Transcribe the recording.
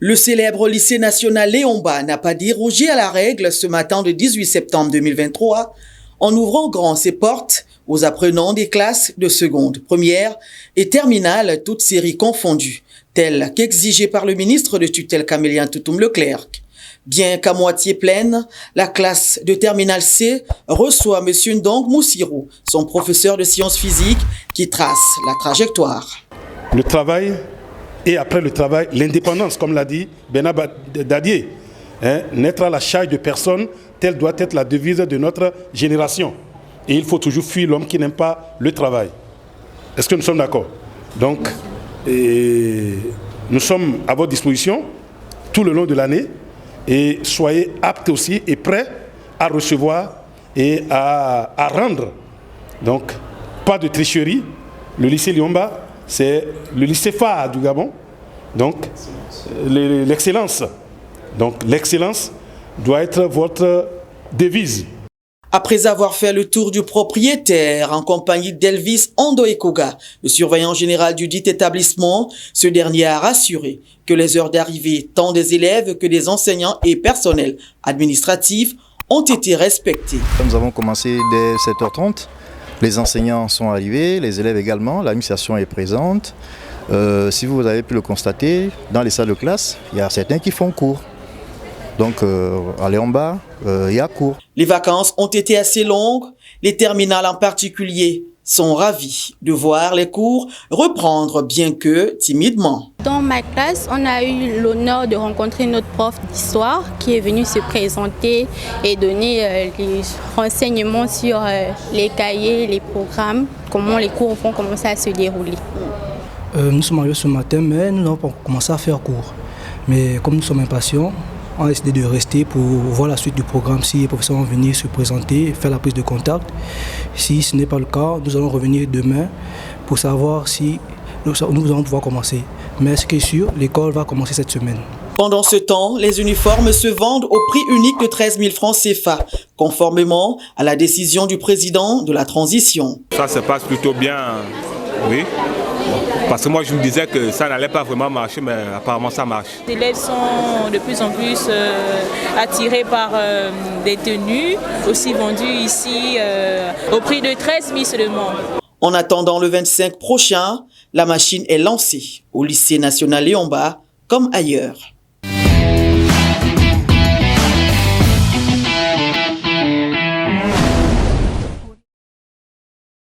Le célèbre lycée national Léon Mba n'a pas dérogé à la règle ce matin de 18 septembre 2023 en ouvrant grand ses portes aux apprenants des classes de seconde, première et terminale, toutes séries confondues, telles qu'exigées par le ministre de tutelle Camélien Toutoum-Leclerc. Bien qu'à moitié pleine, la classe de terminale C reçoit M. Ndong Moussirou, son professeur de sciences physiques, qui trace la trajectoire. Le travail et après le travail, l'indépendance, comme l'a dit Bernard Dadier. N'être à la charge de personne, telle doit être la devise de notre génération. Et il faut toujours fuir l'homme qui n'aime pas le travail. Est-ce que nous sommes d'accord? Donc, nous sommes à votre disposition tout le long de l'année et soyez aptes aussi et prêts à recevoir et à rendre. Donc, pas de tricherie. Le lycée Léon Mba, c'est le lycée phare du Gabon. Donc, l'excellence. Donc, l'excellence doit être votre devise. Après avoir fait le tour du propriétaire en compagnie d'Elvis Ando-Ekoga, le surveillant général du dit établissement, ce dernier a rassuré que les heures d'arrivée tant des élèves que des enseignants et personnels administratifs ont été respectées. Nous avons commencé dès 7h30. Les enseignants sont arrivés, les élèves également, l'administration est présente. Si vous avez pu le constater, dans les salles de classe, il y a certains qui font cours. Donc, à Léon Mba, il y a cours. Les vacances ont été assez longues. Les terminales en particulier sont ravis de voir les cours reprendre, bien que timidement. Dans ma classe, on a eu l'honneur de rencontrer notre prof d'histoire qui est venu se présenter et donner les renseignements sur les cahiers, les programmes, comment les cours vont commencer à se dérouler. Nous sommes arrivés ce matin, mais nous n'avons pas commencé à faire cours. Mais comme nous sommes impatients, on a décidé de rester pour voir la suite du programme. Si les professeurs vont venir se présenter, faire la prise de contact. Si ce n'est pas le cas, nous allons revenir demain pour savoir si nous allons pouvoir commencer. Mais ce qui est sûr, l'école va commencer cette semaine. Pendant ce temps, les uniformes se vendent au prix unique de 13 000 francs CFA, conformément à la décision du président de la transition. Ça se passe plutôt bien, oui. Parce que moi je me disais que ça n'allait pas vraiment marcher, mais apparemment ça marche. Les élèves sont de plus en plus attirés par des tenues, aussi vendues ici au prix de 13 000 seulement. En attendant le 25 prochain, la machine est lancée au lycée national Léon Mba comme ailleurs.